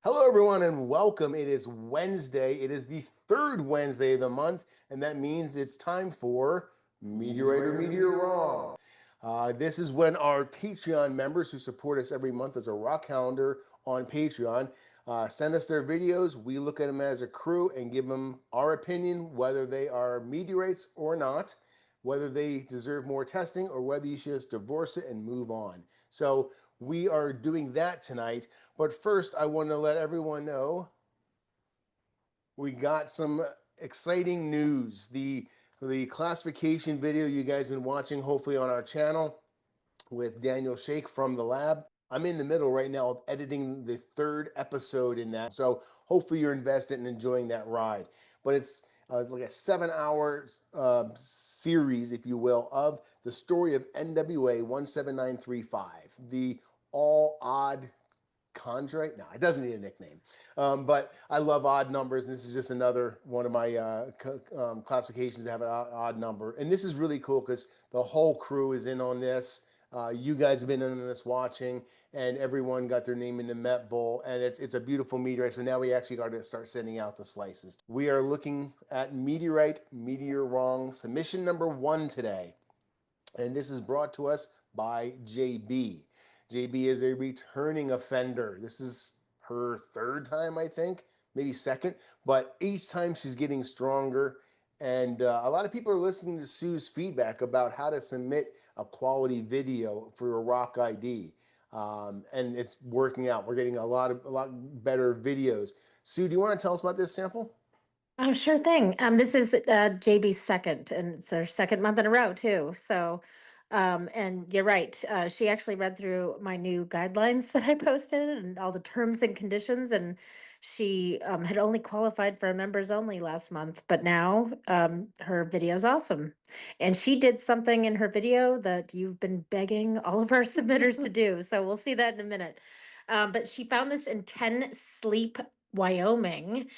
Hello, everyone, and welcome. It is Wednesday. It is the third Wednesday of the month, and that means it's time for Meteorite or Meteor Wrong. This is when our Patreon members who support us every month as a rock calendar on Patreon send us their videos. We look at them as a crew and give them our opinion, whether they are meteorites or not, whether they deserve more testing, or whether you should just divorce it and move on. So we are doing that tonight. But first, I want to let everyone know we got some exciting news. The classification video you guys been watching, hopefully on our channel, with Daniel Shake from the lab. I'm in the middle right now of editing the third episode in that, so hopefully you're invested and enjoying that ride. But it's like a 7-hour series, if you will, of the story of NWA 17935, the all odd chondrite. No, it doesn't need a nickname, but I love odd numbers, and this is just another one of my classifications that have an odd number. And this is really cool because the whole crew is in on this. You guys have been in on this watching, and everyone got their name in the Met Bowl, and it's a beautiful meteorite. So now we actually got to start sending out the slices. We are looking at Meteorite, Meteor Wrong, submission number 1 today, and this is brought to us by JB. JB is a returning offender. This is her third time, I think, maybe second, but each time she's getting stronger. And a lot of people are listening to Sue's feedback about how to submit a quality video for a rock ID. And it's working out. We're getting a lot better videos. Sue, do you want to tell us about this sample? Oh, sure thing. This is JB's second, and it's her second month in a row too. So, and you're right. She actually read through my new guidelines that I posted and all the terms and conditions, and she had only qualified for members only last month, but now her video's awesome. And she did something in her video that you've been begging all of our submitters to do. So we'll see that in a minute. But she found this in 10 Sleep, Wyoming.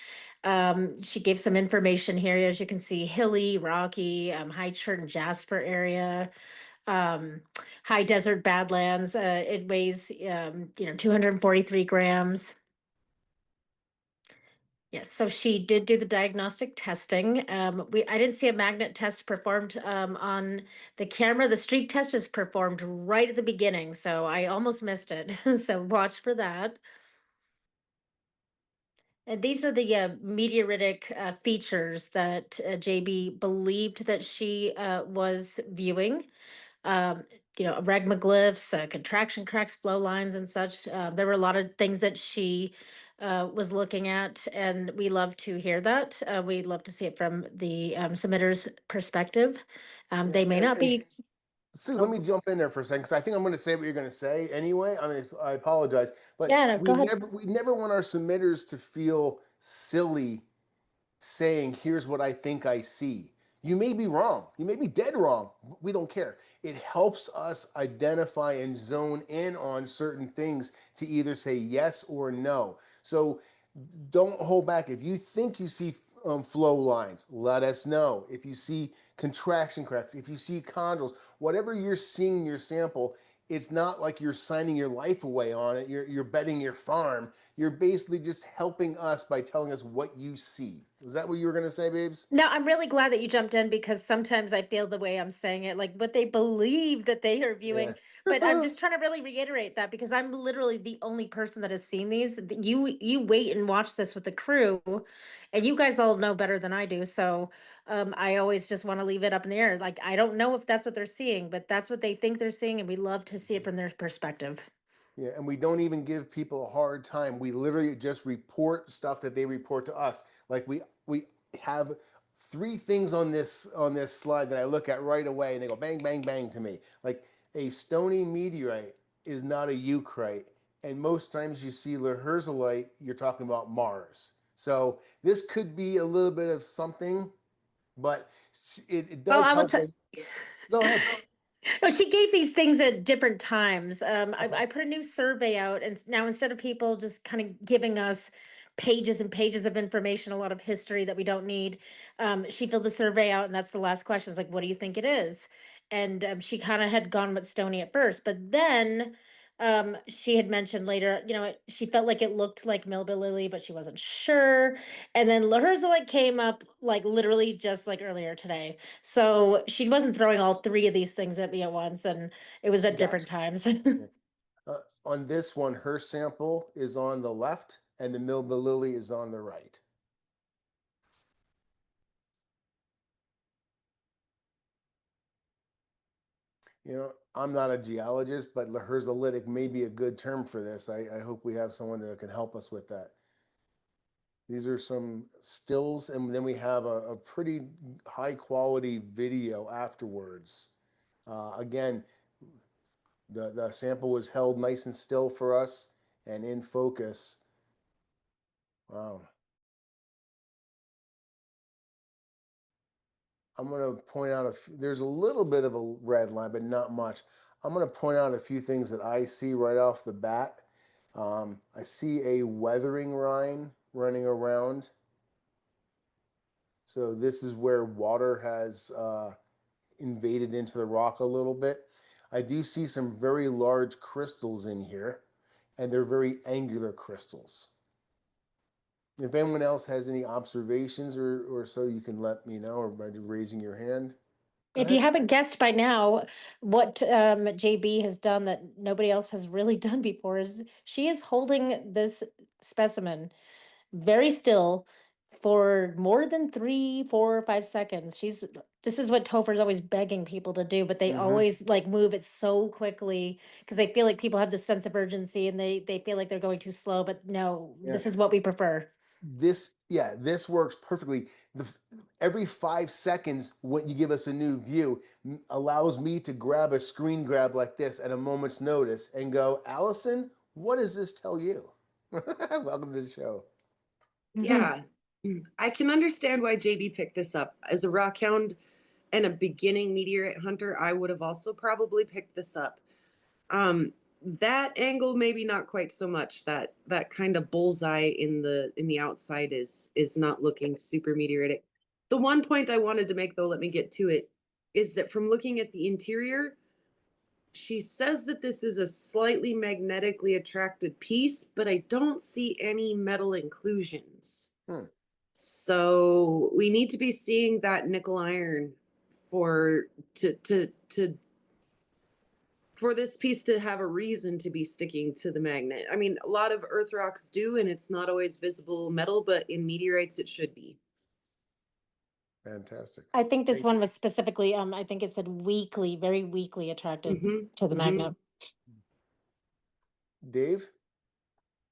She gave some information here, as you can see: hilly, rocky, high chert and jasper area, um, high desert badlands. It weighs, 243 grams. Yes, so she did do the diagnostic testing. I didn't see a magnet test performed on the camera. The streak test is performed right at the beginning, so I almost missed it. So watch for that. And these are the meteoritic features that JB believed that she was viewing. Um, Regmaglyphs, contraction cracks, flow lines, and such. There were a lot of things that she was looking at, and we love to hear that. We'd love to see it from the submitter's perspective. Yeah, They may not and be. Sue, let Oh, me jump in there for a second because I think I'm going to say what you're going to say anyway. I mean, I apologize, but yeah, no, go ahead. we never want our submitters to feel silly saying, "Here's what I think I see." You may be wrong. You may be dead wrong. We don't care. It helps us identify and zone in on certain things to either say yes or no. So don't hold back. If you think you see flow lines, let us know. If you see contraction cracks, if you see chondrules, whatever you're seeing in your sample, it's not like you're signing your life away on it. You're betting your farm. You're basically just helping us by telling us what you see. Is that what you were going to say, babes? No, I'm really glad that you jumped in because sometimes I feel the way I'm saying it, like what they believe that they are Yeah. viewing. But I'm just trying to really reiterate that because I'm literally the only person that has seen these. You wait and watch this with the crew, and you guys all know better than I do. So I always just want to leave it up in the air. Like I don't know if that's what they're seeing, but that's what they think they're seeing, and we love to see it from their perspective. Yeah, and we don't even give people a hard time. We literally just report stuff that they report to us. Like we have 3 things on this slide that I look at right away, and they go bang bang bang to me. Like a stony meteorite is not a eucrite, and most times you see Lherzolite, you're talking about Mars. So this could be a little bit of something, but it Well, does I will help tell. us. Go ahead. No, she gave these things at different times. Okay. I put a new survey out, and now instead of people just kind of giving us pages and pages of information, a lot of history that we don't need, she filled the survey out, and that's the last question. It's like, what do you think it is? And she kind of had gone with Stony at first, but then She had mentioned later, she felt like it looked like Milba Lily, but she wasn't sure. And then Lherzolite came up like literally just like earlier today. So she wasn't throwing all three of these things at me at once, and it was at different Gotcha. times. Yeah. On this one, her sample is on the left and the Milba Lily is on the right. I'm not a geologist, but Lherzolitic may be a good term for this. I hope we have someone that can help us with that. These are some stills, and then we have a pretty high quality video afterwards. Again, the sample was held nice and still for us and in focus. Wow. I'm going to point out there's a little bit of a red line, but not much. I'm going to point out a few things that I see right off the bat. I see a weathering rind running around. So this is where water has invaded into the rock a little bit. I do see some very large crystals in here, and they're very angular crystals. If anyone else has any observations or so, you can let me know, or by raising your hand. Go If you ahead. haven't guessed by now, what JB has done that nobody else has really done before is she is holding this specimen very still for more than 3, 4, 5 seconds. This is what Topher's always begging people to do, but they Mm-hmm. always like move it so quickly because they feel like people have this sense of urgency and they feel like they're going too slow. But no, Yeah. this is what we prefer. This works perfectly. Every 5 seconds, when you give us a new view, allows me to grab a screen grab like this at a moment's notice and go, Allison, what does this tell you? Welcome to the show. Yeah, I can understand why JB picked this up. As a rock hound and a beginning meteorite hunter, I would have also probably picked this up. That angle maybe not quite so much. That kind of bullseye in the outside is not looking super meteoritic. The one point I wanted to make though, let me get to it, is that from looking at the interior, she says that this is a slightly magnetically attracted piece, but I don't see any metal inclusions. So we need to be seeing that nickel iron for to for this piece to have a reason to be sticking to the magnet. I mean, a lot of earth rocks do, and it's not always visible metal, but in meteorites it should be. Fantastic. I think this Thank one you. was specifically, I think it said weakly, very weakly attracted to the magnet. Dave?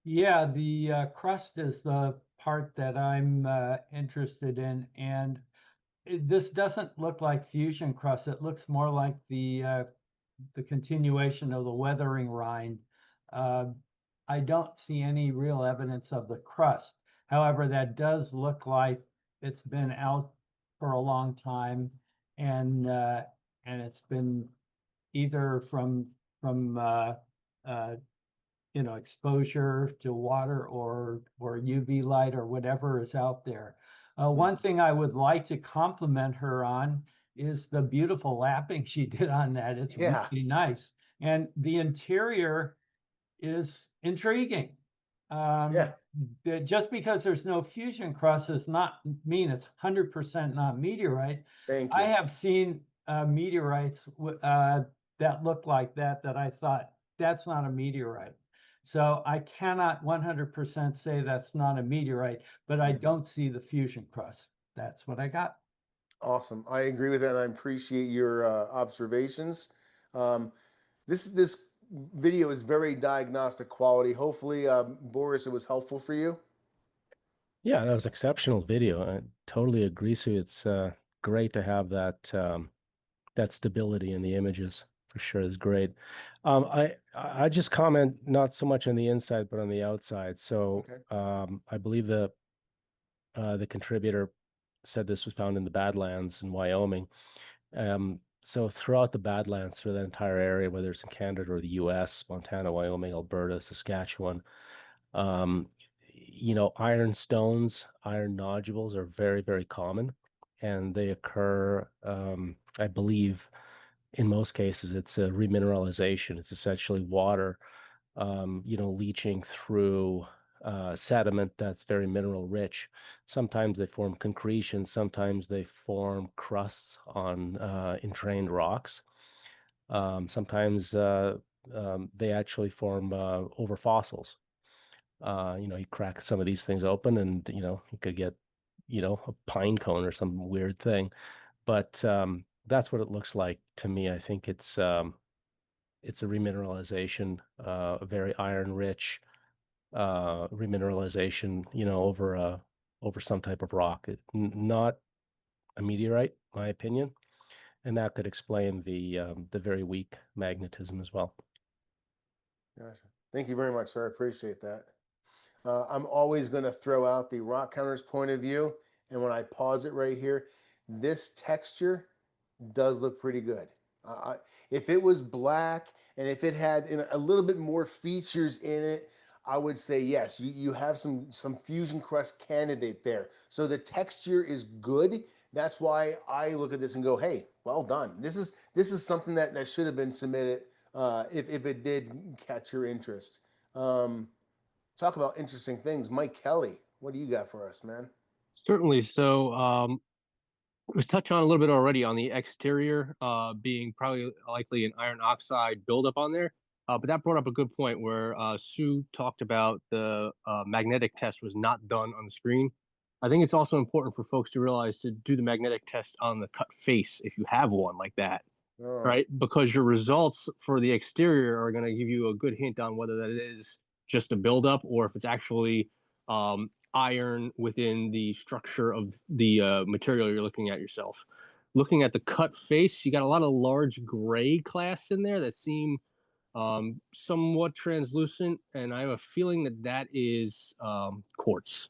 Yeah, the crust is the part that I'm interested in, and this doesn't look like fusion crust. It looks more like the continuation of the weathering rind. I don't see any real evidence of the crust. However, that does look like it's been out for a long time, and it's been either from exposure to water or UV light or whatever is out there. One thing I would like to compliment her on is the beautiful lapping she did on that. It's Yeah. really nice. And the interior is intriguing. Yeah. Just because there's no fusion crust does not mean it's 100% not meteorite. Thank I you. have seen meteorites that look like that I thought that's not a meteorite. So I cannot 100% say that's not a meteorite, but I don't see the fusion crust. That's what I got. Awesome. I agree with that, and I appreciate your observations. This video is very diagnostic quality. Hopefully, Boris, it was helpful for you. Yeah, that was exceptional video. I totally agree. So it's great to have that stability in the images for sure. Is great. I just comment not so much on the inside, but on the outside. So Okay. I believe the contributor said this was found in the Badlands in Wyoming. So throughout the Badlands, through the entire area, whether it's in Canada or the US, Montana, Wyoming, Alberta, Saskatchewan, um, iron stones, iron nodules are very, very common, and they occur, I believe, in most cases, it's a remineralization. It's essentially water leaching through sediment that's very mineral rich. Sometimes they form concretions, sometimes they form crusts on entrained rocks. Sometimes they actually form over fossils. You crack some of these things open and, you could get, a pine cone or some weird thing. But that's what it looks like to me. I think it's a remineralization, a very iron rich remineralization, over some type of rock. Not a meteorite, my opinion, and that could explain the very weak magnetism as well. Gotcha. Thank you very much, sir. I appreciate that. I'm always going to throw out the rock counter's point of view, and when I pause it right here, this texture does look pretty good. If it was black and if it had a little bit more features in it, I would say yes. You have some fusion crust candidate there. So the texture is good. That's why I look at this and go, hey, well done. This is something that should have been submitted if it did catch your interest. Talk about interesting things. Mike Kelly, what do you got for us, man? Certainly. So it was touched on a little bit already on the exterior being probably likely an iron oxide buildup on there. But that brought up a good point where Sue talked about the magnetic test was not done on the screen. I think it's also important for folks to realize to do the magnetic test on the cut face if you have one like that, right? Because your results for the exterior are going to give you a good hint on whether that is just a buildup or if it's actually iron within the structure of the material you're looking at yourself. Looking at the cut face, you got a lot of large gray clasts in there that seem somewhat translucent, and I have a feeling that is quartz,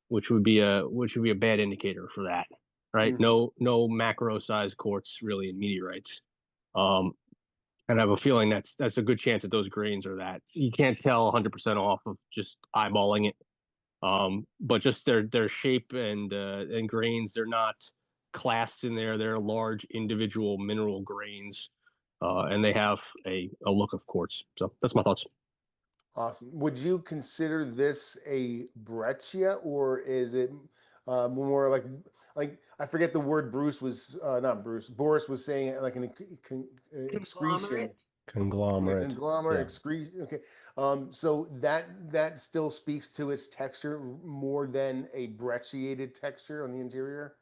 which would be a bad indicator for that, right? No macro size quartz really in meteorites. And I have a feeling that's a good chance that those grains are that. You can't tell 100% off of just eyeballing it. But just their shape and grains, they're not classed in there. They're large individual mineral grains, and they have a look of quartz. So that's my thoughts. Awesome. Would you consider this a breccia, or is it more like I forget the word Boris was saying, like an excretion. Conglomerate. Conglomerate excretion. Okay. So that still speaks to its texture more than a brecciated texture on the interior.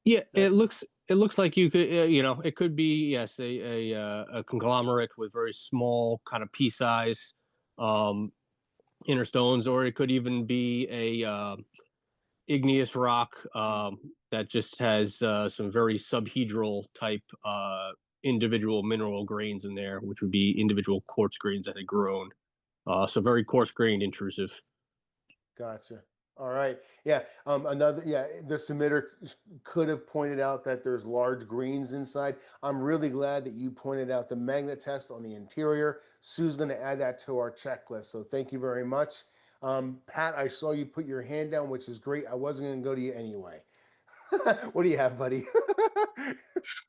Yeah, it looks like you could it could be, yes, a conglomerate with very small kind of pea size inner stones, or it could even be a igneous rock that just has some very subhedral type individual mineral grains in there, which would be individual quartz grains that had grown. So very coarse grained, intrusive. Gotcha. All right. Yeah. The submitter could have pointed out that there's large greens inside. I'm really glad that you pointed out the magnet test on the interior. Sue's going to add that to our checklist. So thank you very much. Pat, I saw you put your hand down, which is great. I wasn't going to go to you anyway. What do you have, buddy?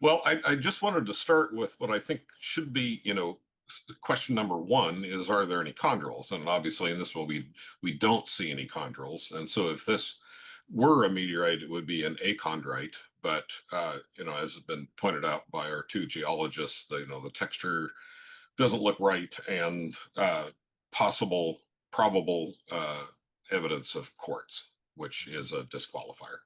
Well, I just wanted to start with what I think should be, question number one is, are there any chondrules? And obviously in this one, we don't see any chondrules. And so if this were a meteorite, it would be an achondrite. But, as has been pointed out by our two geologists, the texture doesn't look right, and probable evidence of quartz, which is a disqualifier.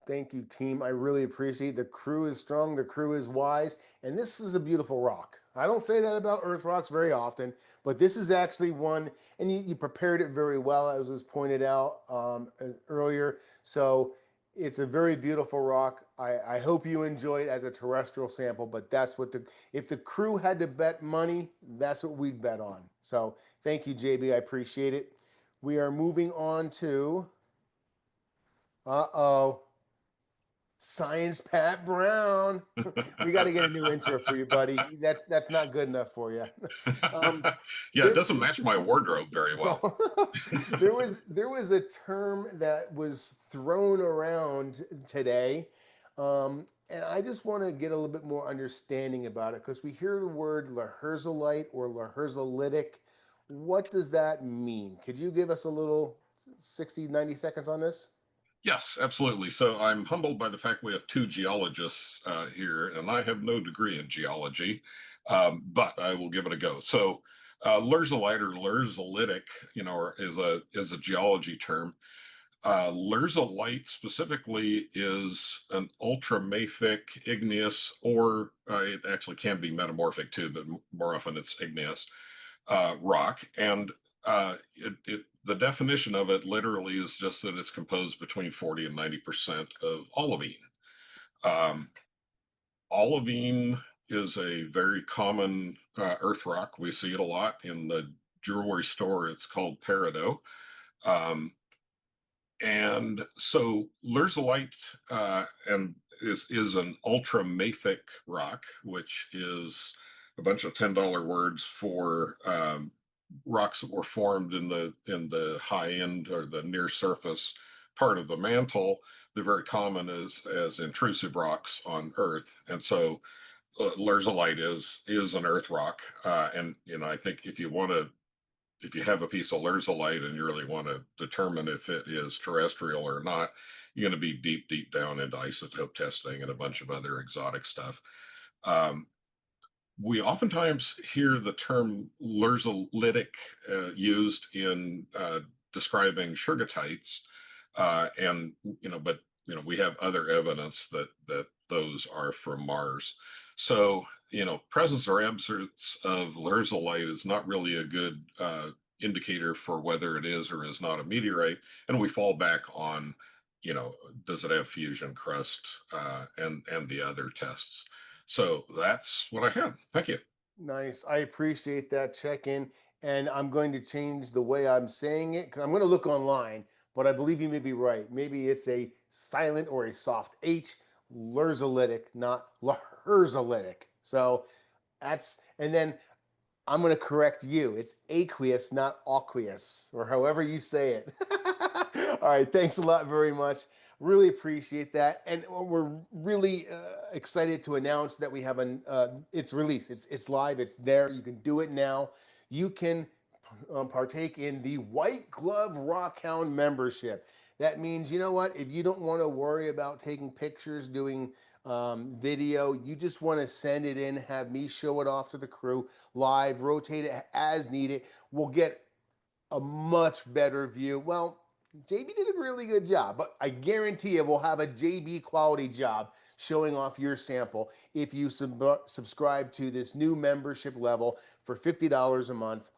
Thank you, team. I really appreciate it. The crew is strong, the crew is wise, and this is a beautiful rock. I don't say that about earth rocks very often, but this is actually one, and you prepared it very well, as was pointed out earlier. So it's a very beautiful rock. I hope you enjoy it as a terrestrial sample, but that's what if the crew had to bet money, that's what we'd bet on. So thank you, JB. I appreciate it. We are moving on to, Science Pat Brown. We got to get a new intro for you, buddy. That's not good enough for you. It doesn't match my wardrobe very well. There was a term that was thrown around today, and And I just want to get a little bit more understanding about it because we hear the word Lherzolite or Lherzolitic. What does that mean? Could you give us a little 60, 90 seconds on this? Yes, absolutely. So I'm humbled by the fact we have two geologists here, and I have no degree in geology, but I will give it a go. So Lherzolite or Lherzolitic, is a geology term. Lherzolite specifically is an ultramafic igneous, or it actually can be metamorphic too, but more often it's igneous rock. And the definition of it literally is just that it's composed between 40 and 90% of olivine. Olivine is a very common earth rock. We see it a lot in the jewelry store. It's called peridot. And so Lherzolite is an ultramafic rock, which is a bunch of $10 words for rocks that were formed in the high end or the near surface part of the mantle. They're very common as intrusive rocks on Earth, and so Lherzolite is an earth rock. And I think if you have a piece of Lherzolite and you really want to determine if it is terrestrial or not, you're going to be deep down into isotope testing and a bunch of other exotic stuff. We oftentimes hear the term Lherzolitic used in describing sugatites, but we have other evidence that those are from Mars. So presence or absence of Lherzolite is not really a good indicator for whether it is or is not a meteorite, and we fall back on does it have fusion crust and the other tests. So that's what I had. Thank you. Nice. I appreciate that check-in. And I'm going to change the way I'm saying it because I'm going to look online, but I believe you may be right. Maybe it's a silent or a soft H, Lherzolitic, not Lherzolitic. So and then I'm going to correct you. It's aqueous, not aqueous, or however you say it. All right. Thanks a lot very much. Really appreciate that. And we're really excited to announce that we have it's released. It's live. It's there. You can do it now. You can partake in the White Glove Rockhound membership. That means, you know what? If you don't want to worry about taking pictures, doing video, you just want to send it in, have me show it off to the crew live, rotate it as needed. We'll get a much better view. Well, JB did a really good job, but I guarantee you we'll have a JB quality job showing off your sample if you subscribe to this new membership level for $50 a month.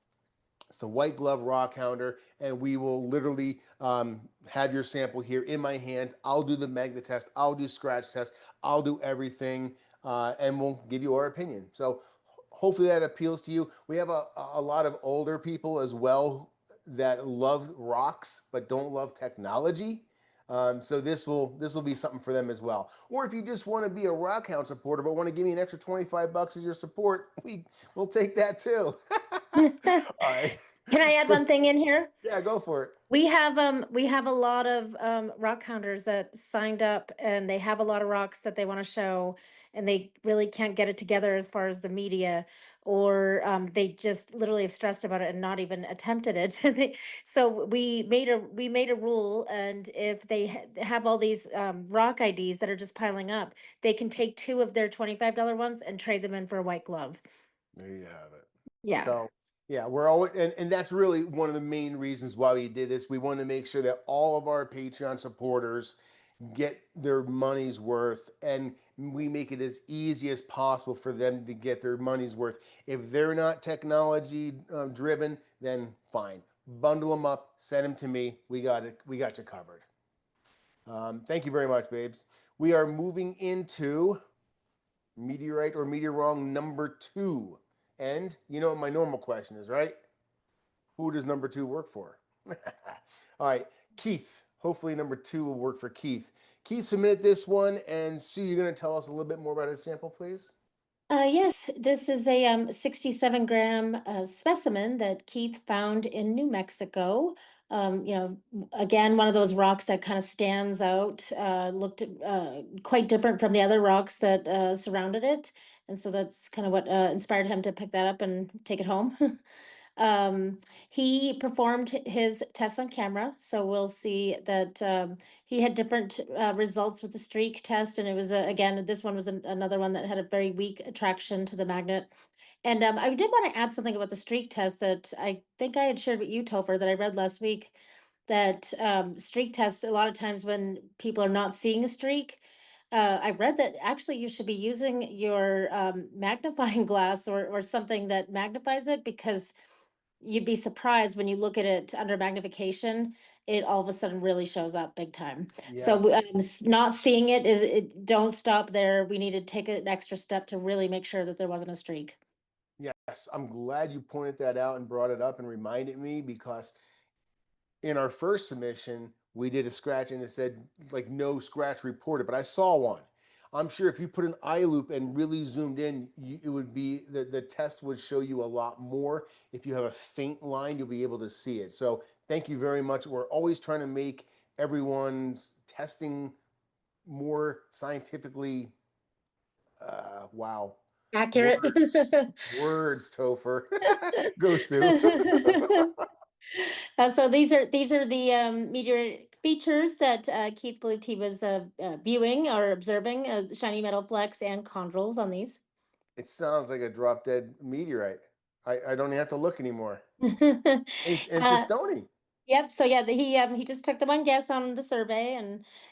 It's the White Glove Rockhounder, and we will literally have your sample here in my hands. I'll do the magnet test. I'll do scratch test. I'll do everything, and we'll give you our opinion. So hopefully that appeals to you. We have a lot of older people as well that love rocks but don't love technology. So this will be something for them as well. Or if you just want to be a Rockhound supporter but want to give me an extra $25 as your support, we'll take that too. All right. Can I add one thing in here? Yeah, go for it. We have a lot of rock hounders that signed up, and they have a lot of rocks that they want to show, and they really can't get it together as far as the media, or they just literally have stressed about it and not even attempted it. So we made a rule, and if they have all these rock IDs that are just piling up, they can take 2 of their $25 ones and trade them in for a white glove. There you have it. Yeah. So yeah, we're always, and that's really one of the main reasons why we did this. We want to make sure that all of our Patreon supporters get their money's worth, and we make it as easy as possible for them to get their money's worth. If they're not technology driven, then fine. Bundle them up, send them to me. We got it. We got you covered. Thank you very much, babes. We are moving into Meteorite or MeteorWRONG number 2. And you know what my normal question is, right? Who does number 2 work for? All right, Keith. Hopefully number 2 will work for Keith. Keith submitted this one, and Sue, you're going to tell us a little bit more about his sample, please? Yes, this is a 67-gram specimen that Keith found in New Mexico. You know, again, one of those rocks that kind of stands out, looked quite different from the other rocks that surrounded it. And so that's kind of what inspired him to pick that up and take it home. Um, he performed his tests on camera, so we'll see that he had different results with the streak test, and it was again, this one was another one that had a very weak attraction to the magnet. And I did want to add something about the streak test that I think I had shared with you, Topher, that I read last week. That streak tests, a lot of times when people are not seeing a streak, I read that actually you should be using your magnifying glass or something that magnifies it, because you'd be surprised when you look at it under magnification, it all of a sudden really shows up big time. So Yes. not seeing it is it. Don't stop there. We need to take an extra step to really make sure that there wasn't a streak. Yes, I'm glad you pointed that out and brought it up and reminded me, because in our first submission, we did a scratch and it said like no scratch reported, but I saw one. I'm sure if you put an eye loop and really zoomed in, it would be the test would show you a lot more. If you have a faint line, you'll be able to see it. So thank you very much. We're always trying to make everyone's testing more scientifically, wow. Accurate. Words, Topher. Go, Sue. So these are the meteoritic features that Keith believed he was viewing or observing, shiny metal flecks and chondrules on these. It sounds like a drop dead meteorite. I don't even have to look anymore. It's a uh, stony. Yep. So yeah, he just took the one guess on the survey,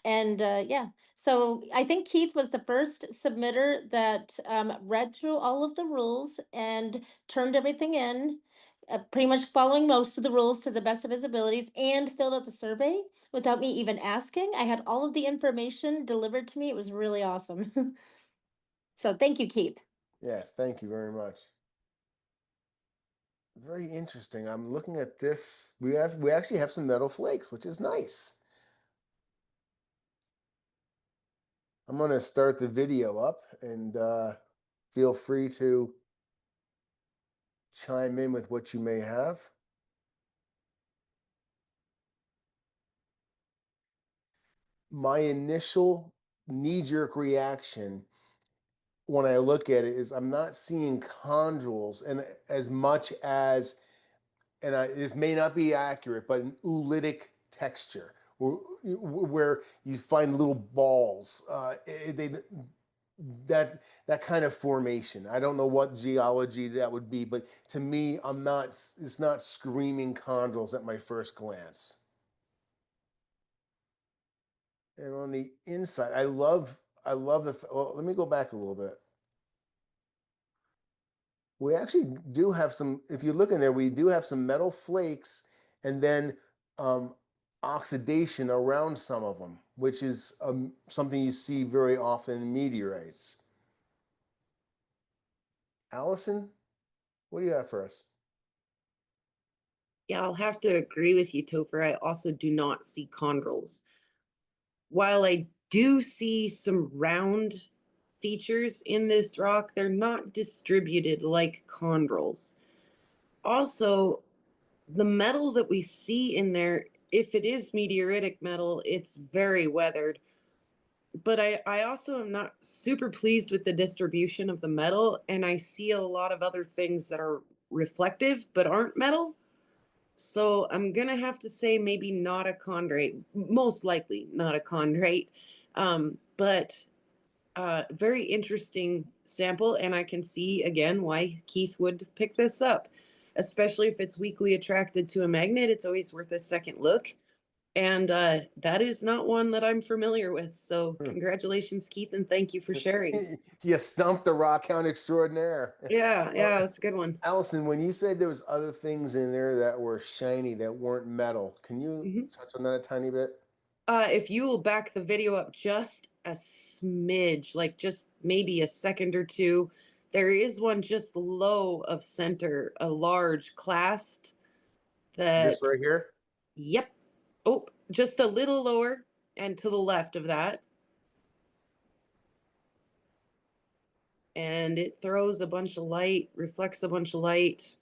and yeah. So I think Keith was the first submitter that read through all of the rules and turned everything in, pretty much following most of the rules to the best of his abilities, and filled out the survey without me even asking. I had all of the information delivered to me. It was really awesome. So thank you, Keith. Yes, thank you very much. Very interesting. I'm looking at this. We actually have some metal flakes, which is nice. I'm going to start the video up, and feel free to chime in with what you may have. My initial knee-jerk reaction when I look at it is I'm not seeing chondrules and as much as, and this may not be accurate, but an oolitic texture where you find little balls. That kind of formation. I don't know what geology that would be, but to me, it's not screaming chondrules at my first glance. And on the inside, I love well, let me go back a little bit. We actually do have some, if you look in there, we do have some metal flakes and then oxidation around some of them, which is something you see very often in meteorites. Allison, what do you have for us? Yeah, I'll have to agree with you, Topher. I also do not see chondrules. While I do see some round features in this rock, they're not distributed like chondrules. Also, the metal that we see in there, if it is meteoritic metal, it's very weathered. But I also am not super pleased with the distribution of the metal, and I see a lot of other things that are reflective but aren't metal. So I'm gonna have to say maybe not a chondrite, most likely not a chondrite, but very interesting sample, and I can see again why Keith would pick this up, especially if it's weakly attracted to a magnet. It's always worth a second look, and that is not one that I'm familiar with. So congratulations, Keith, and thank you for sharing. You stumped the rock hound extraordinaire. Yeah, that's a good one. Allison, when you said there was other things in there that were shiny that weren't metal, can you touch on that a tiny bit? If you will back the video up just a smidge, like just maybe a second or two, there is one just low of center, a large clast This that, right here? yep. Oh, just a little lower and to the left of that. And it throws a bunch of light, reflects a bunch of light.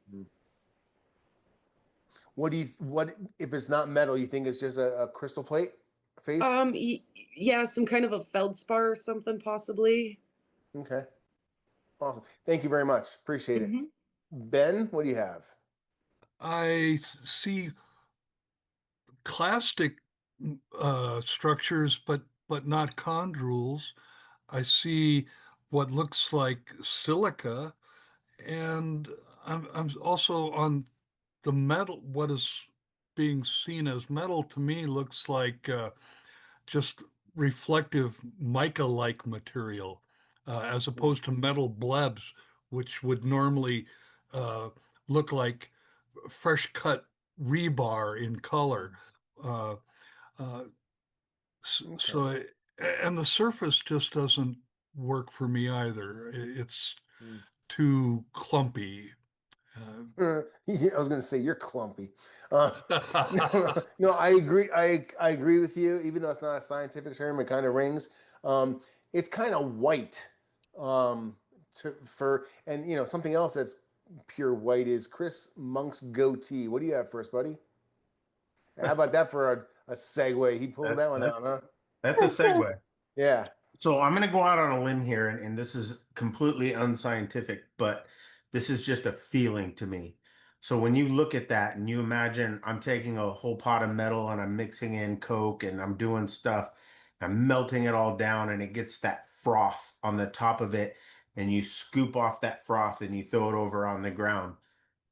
What if it's not metal? You think it's just a crystal plate face? Yeah, some kind of a feldspar or something possibly. Okay, awesome. Thank you very much. Appreciate it. Mhm. Ben, what do you have? I see clastic structures, but not chondrules. I see what looks like silica, and I'm also on the metal. What is being seen as metal to me looks like just reflective mica-like material, as opposed to metal blebs, which would normally uh, look like fresh cut rebar in color. Uh, uh, Okay. so, and the surface just doesn't work for me either. It's too clumpy. Yeah, I was going to say you're clumpy. No, I agree. I agree with you. Even though it's not a scientific term, it kind of rings. It's kind of white. And something else that's pure white is Chris Monk's goatee. What do you have first, buddy? How about that for a segue? He pulled that one out, huh? That's a segue. Yeah. So I'm going to go out on a limb here, and this is completely unscientific, but this is just a feeling to me. So when you look at that and you imagine I'm taking a whole pot of metal and I'm mixing in Coke and I'm doing stuff, I'm melting it all down and it gets that froth on the top of it, and you scoop off that froth and you throw it over on the ground.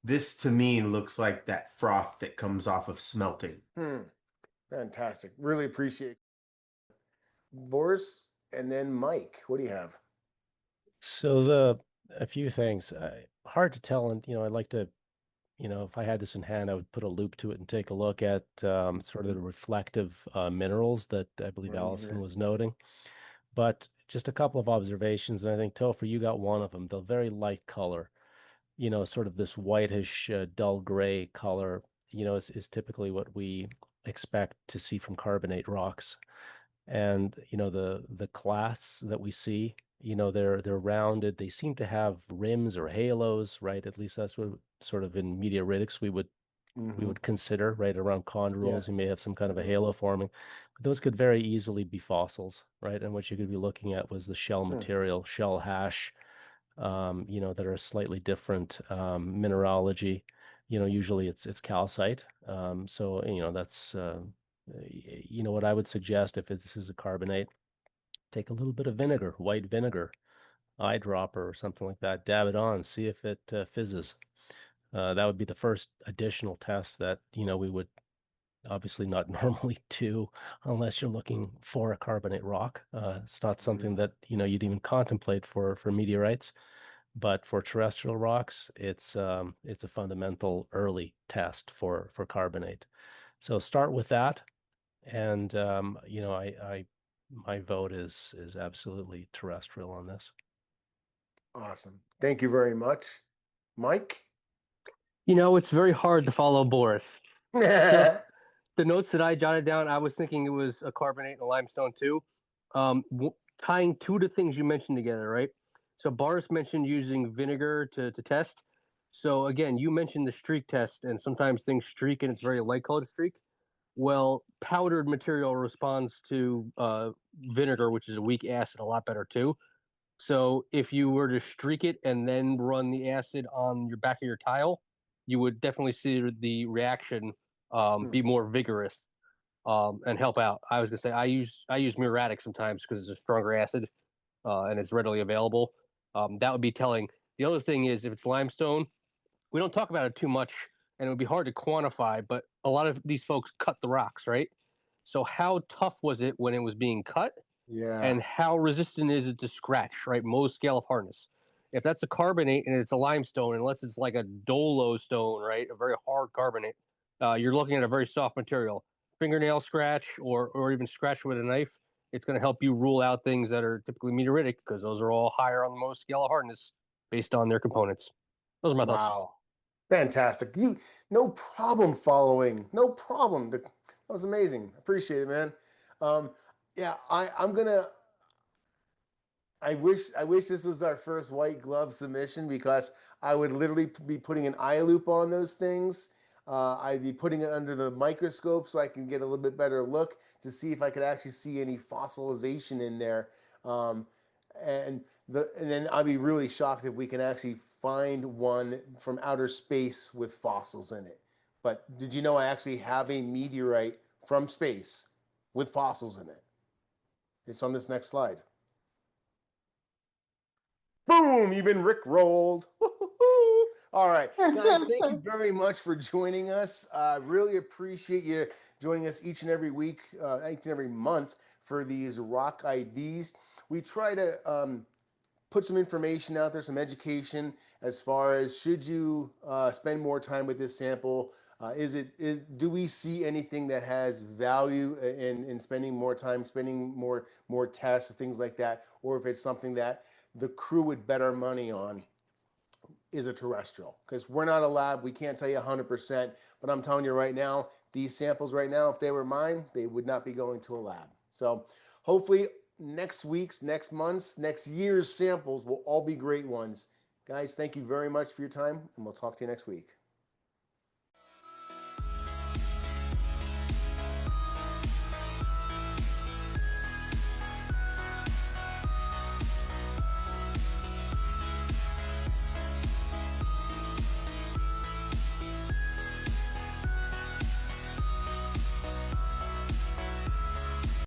This to me looks like that froth that comes off of smelting. Fantastic. Really appreciate it. Boris and then Mike. What do you have? So a few things. Hard to tell, and I'd like to, if I had this in hand, I would put a loop to it and take a look at sort of the reflective minerals that I believe Right Allison here. was noting. But just a couple of observations, and I think Topher, you got one of them. The very light color, sort of this whitish, dull gray color, is typically what we expect to see from carbonate rocks. And the clasts that we see, they're rounded. They seem to have rims or halos, right? At least that's what sort of in meteoritics we would consider, right? Around chondrules, you may have some kind of a halo forming. But those could very easily be fossils, right? And what you could be looking at was the shell material, shell hash, that are slightly different mineralogy. Usually it's calcite. So that's what I would suggest if this is a carbonate, take a little bit of vinegar, white vinegar, eyedropper or something like that, dab it on, see if it fizzes. That would be the first additional test that we would obviously not normally do unless you're looking for a carbonate rock. It's not something that you'd even contemplate for meteorites, but for terrestrial rocks, it's a fundamental early test for carbonate. So start with that, and my vote is absolutely terrestrial on this. Awesome. Thank you very much. Mike? It's very hard to follow Boris. So the notes that I jotted down, I was thinking it was a carbonate and a limestone too. Tying two of the things you mentioned together, right? So Boris mentioned using vinegar to test. So again, you mentioned the streak test, and sometimes things streak and it's very light colored streak. Well, powdered material responds to vinegar, which is a weak acid, a lot better too. So if you were to streak it and then run the acid on your back of your tile, you would definitely see the reaction be more vigorous and help out. I was gonna say I use muriatic sometimes because it's a stronger acid and it's readily available. That would be telling. The other thing is if it's limestone, we don't talk about it too much, and it would be hard to quantify. But a lot of these folks cut the rocks, right? So how tough was it when it was being cut? Yeah. And how resistant is it to scratch, right? Mohs scale of hardness. If that's a carbonate and it's a limestone, unless it's like a dolo stone, right, a very hard carbonate, you're looking at a very soft material. Fingernail scratch or even scratch with a knife, it's going to help you rule out things that are typically meteoritic because those are all higher on the Mohs scale of hardness based on their components. Those are my thoughts. Wow. Fantastic. No problem following. No problem. That was amazing. Appreciate it, man. Yeah, I wish this was our first white glove submission because I would literally be putting an eye loop on those things. I'd be putting it under the microscope so I can get a little bit better look to see if I could actually see any fossilization in there. And then I'd be really shocked if we can actually find one from outer space with fossils in it. But did you know I actually have a meteorite from space with fossils in it? It's on this next slide. Boom, you've been rickrolled. All right, guys, thank you very much for joining us. I really appreciate you joining us each and every week, each and every month for these rock IDs. We try to put some information out there, some education as far as should you spend more time with this sample? Do we see anything that has value in spending more time, spending more tests, things like that, or if it's something that the crew would bet our money on is a terrestrial? Because we're not a lab, we can't tell you 100%, but I'm telling you right now, these samples right now, if they were mine, they would not be going to a lab. So hopefully next week's, next month's, next year's samples will all be great ones. Guys, thank you very much for your time, and we'll talk to you next week.